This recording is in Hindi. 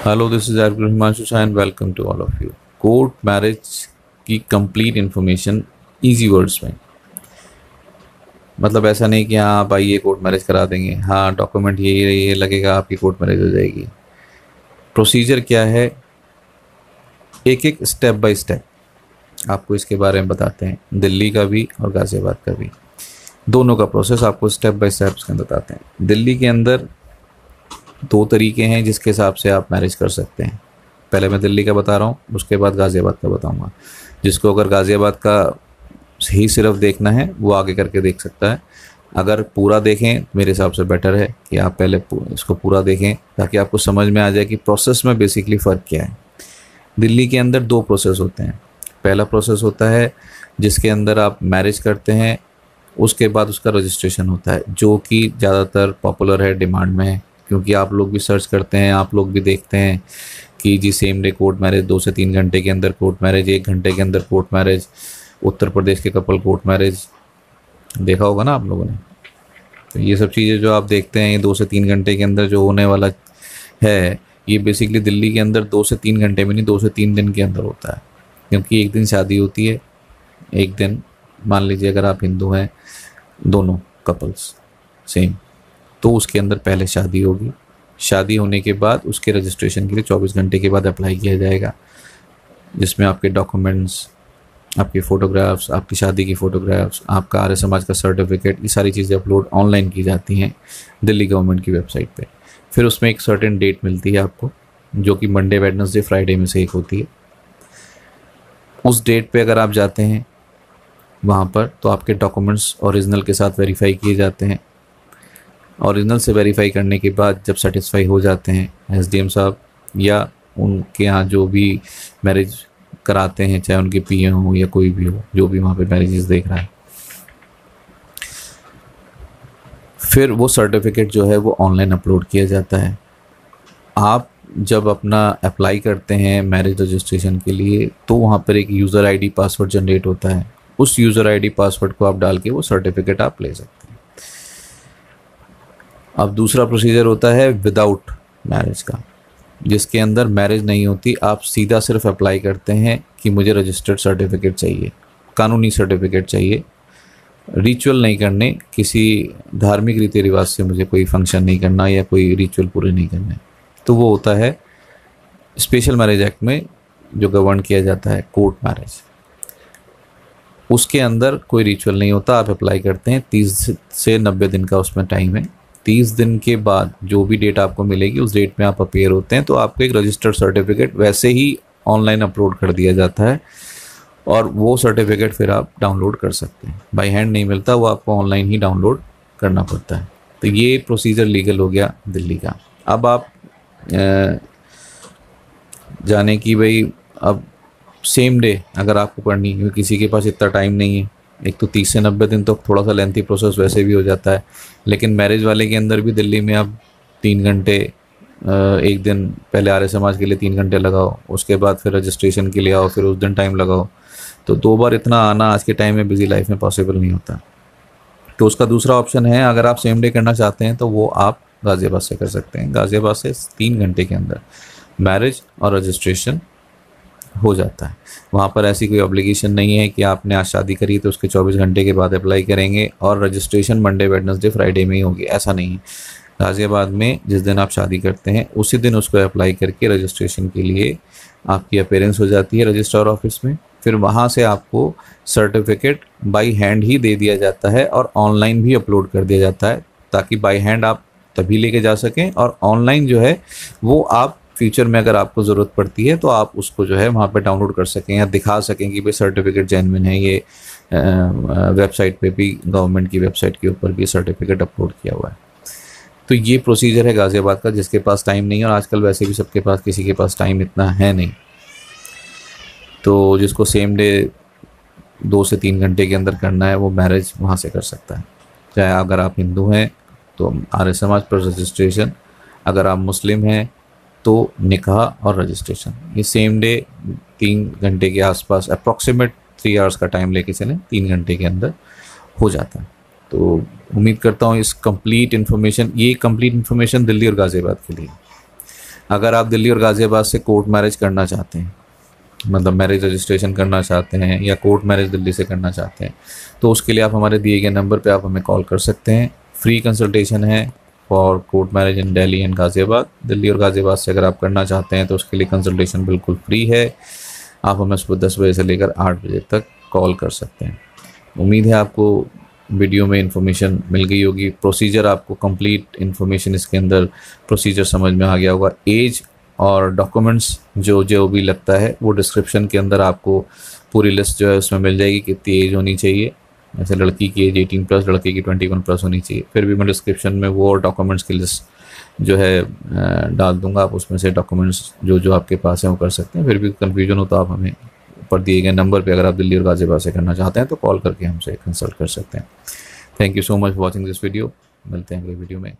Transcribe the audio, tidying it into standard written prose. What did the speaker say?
Hello, this is Himanshu Shah and welcome to all of you. Court marriage की कंप्लीट इन्फॉर्मेशन इजी वर्ड्स में। मतलब ऐसा नहीं कि हाँ आप आइए कोर्ट मैरिज करा देंगे, हाँ डॉक्यूमेंट ये लगेगा, आपकी कोर्ट मैरिज हो जाएगी। प्रोसीजर क्या है, एक एक स्टेप बाय स्टेप आपको इसके बारे में बताते हैं। दिल्ली का भी और गाज़ियाबाद का भी, दोनों का प्रोसेस आपको स्टेप बाय स्टेप उसके अंदर बताते हैं। दिल्ली के अंदर दो तरीके हैं जिसके हिसाब से आप मैरिज कर सकते हैं। पहले मैं दिल्ली का बता रहा हूँ, उसके बाद गाज़ियाबाद का बताऊँगा। जिसको अगर गाज़ियाबाद का ही सिर्फ देखना है वो आगे करके देख सकता है। अगर पूरा देखें मेरे हिसाब से बेटर है कि आप पहले इसको पूरा देखें ताकि आपको समझ में आ जाए कि प्रोसेस में बेसिकली फ़र्क क्या है। दिल्ली के अंदर दो प्रोसेस होते हैं। पहला प्रोसेस होता है जिसके अंदर आप मैरिज करते हैं, उसके बाद उसका रजिस्ट्रेशन होता है, जो कि ज़्यादातर पॉपुलर है, डिमांड में है। क्योंकि आप लोग भी सर्च करते हैं, आप लोग भी देखते हैं कि जी सेम डे कोर्ट मैरिज, 2 से 3 घंटे के अंदर कोर्ट मैरिज, 1 घंटे के अंदर कोर्ट मैरिज, उत्तर प्रदेश के कपल कोर्ट मैरिज देखा होगा ना आप लोगों ने। तो ये सब चीज़ें जो आप देखते हैं, ये 2 से 3 घंटे के अंदर जो होने वाला है, ये बेसिकली दिल्ली के अंदर 2 से 3 घंटे में नहीं, 2 से 3 दिन के अंदर होता है। क्योंकि एक दिन शादी होती है, एक दिन मान लीजिए अगर आप हिंदू हैं, दोनों कपल्स सेम, तो उसके अंदर पहले शादी होगी। शादी होने के बाद उसके रजिस्ट्रेशन के लिए 24 घंटे के बाद अप्लाई किया जाएगा, जिसमें आपके डॉक्यूमेंट्स, आपके फ़ोटोग्राफ्स, आपकी शादी की फ़ोटोग्राफ्स, आपका आर्य समाज का सर्टिफिकेट, ये सारी चीज़ें अपलोड ऑनलाइन की जाती हैं दिल्ली गवर्नमेंट की वेबसाइट पे। फिर उसमें एक सर्टेन डेट मिलती है आपको, जो कि मंडे, वेडनेसडे, फ्राइडे में से एक होती है। उस डेट पे अगर आप जाते हैं वहाँ पर, तो आपके डॉक्यूमेंट्स ओरिजिनल के साथ वेरीफाई किए जाते हैं। ओरिजिनल से वेरीफाई करने के बाद जब सेटिस्फाई हो जाते हैं एसडीएम साहब या उनके यहाँ जो भी मैरिज कराते हैं, चाहे उनके पीए हो या कोई भी हो, जो भी वहाँ पे मैरिजेस देख रहा है, फिर वो सर्टिफिकेट जो है वो ऑनलाइन अपलोड किया जाता है। आप जब अपना अप्लाई करते हैं मैरिज रजिस्ट्रेशन के लिए, तो वहाँ पर एक यूज़र आईडी पासवर्ड जनरेट होता है। उस यूज़र आईडी पासवर्ड को आप डाल के वो सर्टिफिकेट आप ले सकते हैं। अब दूसरा प्रोसीजर होता है विदाउट मैरिज का, जिसके अंदर मैरिज नहीं होती। आप सीधा सिर्फ अप्लाई करते हैं कि मुझे रजिस्टर्ड सर्टिफिकेट चाहिए, कानूनी सर्टिफिकेट चाहिए, रिचुअल नहीं करने, किसी धार्मिक रीति रिवाज से मुझे कोई फंक्शन नहीं करना या कोई रिचुअल पूरे नहीं करने। तो वो होता है स्पेशल मैरिज एक्ट में जो गवर्न किया जाता है, कोर्ट मैरिज। उसके अंदर कोई रिचुअल नहीं होता, आप अप्लाई करते हैं, 30 से 90 दिन का उसमें टाइम है। 30 दिन के बाद जो भी डेट आपको मिलेगी उस डेट में आप अपीयर होते हैं, तो आपको एक रजिस्टर्ड सर्टिफिकेट वैसे ही ऑनलाइन अपलोड कर दिया जाता है और वो सर्टिफिकेट फिर आप डाउनलोड कर सकते हैं। बाय हैंड नहीं मिलता, वो आपको ऑनलाइन ही डाउनलोड करना पड़ता है। तो ये प्रोसीजर लीगल हो गया दिल्ली का। अब आप जाने कि भाई अब सेम डे अगर आपको करनी है, किसी के पास इतना टाइम नहीं है, एक तो 30 से 90 दिन तो थोड़ा सा लेंथी प्रोसेस वैसे भी हो जाता है, लेकिन मैरिज वाले के अंदर भी दिल्ली में आप 3 घंटे, एक दिन पहले आर्य समाज के लिए 3 घंटे लगाओ, उसके बाद फिर रजिस्ट्रेशन के लिए आओ, फिर उस दिन टाइम लगाओ, तो 2 बार इतना आना आज के टाइम में बिजी लाइफ में पॉसिबल नहीं होता। तो उसका दूसरा ऑप्शन है, अगर आप सेम डे करना चाहते हैं तो वो आप गाज़ियाबाद से कर सकते हैं। गाज़ियाबाद से 3 घंटे के अंदर मैरिज और रजिस्ट्रेशन हो जाता है। वहाँ पर ऐसी कोई ऑब्लिगेशन नहीं है कि आपने आज शादी करी तो उसके 24 घंटे के बाद अप्लाई करेंगे और रजिस्ट्रेशन मंडे, वेडनेसडे, फ्राइडे में ही होगी, ऐसा नहीं है। गाज़ियाबाद में जिस दिन आप शादी करते हैं उसी दिन उसको अप्लाई करके रजिस्ट्रेशन के लिए आपकी अपीयरेंस हो जाती है रजिस्ट्रार ऑफिस में। फिर वहाँ से आपको सर्टिफिकेट बाई हैंड ही दे दिया जाता है और ऑनलाइन भी अपलोड कर दिया जाता है, ताकि बाई हैंड आप तभी लेके जा सकें और ऑनलाइन जो है वो आप फ्यूचर में अगर आपको ज़रूरत पड़ती है तो आप उसको जो है वहाँ पे डाउनलोड कर सकें या दिखा सकें कि भाई सर्टिफिकेट जेन्युइन है। ये वेबसाइट पे भी, गवर्नमेंट की वेबसाइट के ऊपर भी सर्टिफिकेट अपलोड किया हुआ है। तो ये प्रोसीजर है गाज़ियाबाद का। जिसके पास टाइम नहीं है, और आजकल वैसे भी सबके पास, किसी के पास टाइम इतना है नहीं, तो जिसको सेम डे 2 से 3 घंटे के अंदर करना है वो मैरिज वहाँ से कर सकता है। चाहे अगर आप हिंदू हैं तो आर्य समाज पर रजिस्ट्रेशन, अगर आप मुस्लिम हैं तो निकाह और रजिस्ट्रेशन, ये सेम डे 3 घंटे के आसपास, अप्रॉक्सीमेट 3 आवर्स का टाइम लेके चलें, 3 घंटे के अंदर हो जाता है। तो उम्मीद करता हूँ इस कंप्लीट इन्फॉर्मेशन, ये कंप्लीट इन्फॉर्मेशन दिल्ली और गाज़ियाबाद के लिए। अगर आप दिल्ली और गाज़ियाबाद से कोर्ट मैरिज करना चाहते हैं, मतलब मैरिज रजिस्ट्रेशन करना चाहते हैं या कोर्ट मैरिज दिल्ली से करना चाहते हैं, तो उसके लिए आप हमारे दिए गए नंबर पे आप हमें कॉल कर सकते हैं। फ्री कंसल्टेशन है for court marriage in Delhi and Ghaziabad. Delhi और गाज़ियाबाद से अगर आप करना चाहते हैं तो उसके लिए कंसल्टेशन बिल्कुल फ्री है। आप हमें सुबह 10 बजे से लेकर 8 बजे तक कॉल कर सकते हैं। उम्मीद है आपको वीडियो में इन्फॉर्मेशन मिल गई होगी। प्रोसीजर आपको कंप्लीट इन्फॉर्मेशन इसके अंदर प्रोसीजर समझ में आ गया होगा। एज और डॉक्यूमेंट्स जो जो भी लगता है वो डिस्क्रिप्शन के अंदर आपको पूरी लिस्ट जो है उसमें मिल जाएगी, कितनी एज होनी चाहिए। जैसे लड़की की एज 18+, लड़के की 21+ होनी चाहिए। फिर भी मैं डिस्क्रिप्शन में वो डॉक्यूमेंट्स की लिस्ट जो है डाल दूंगा, आप उसमें से डॉक्यूमेंट्स जो जो आपके पास हैं वो कर सकते हैं। फिर भी कन्फ्यूजन हो तो आप हमें ऊपर दिए गए नंबर पे अगर आप दिल्ली और गाज़ियाबाद से करना चाहते हैं तो कॉल करके हमसे कंसल्ट कर सकते हैं। Thank you so much for watching this video. मिलते हैं अगले वीडियो में।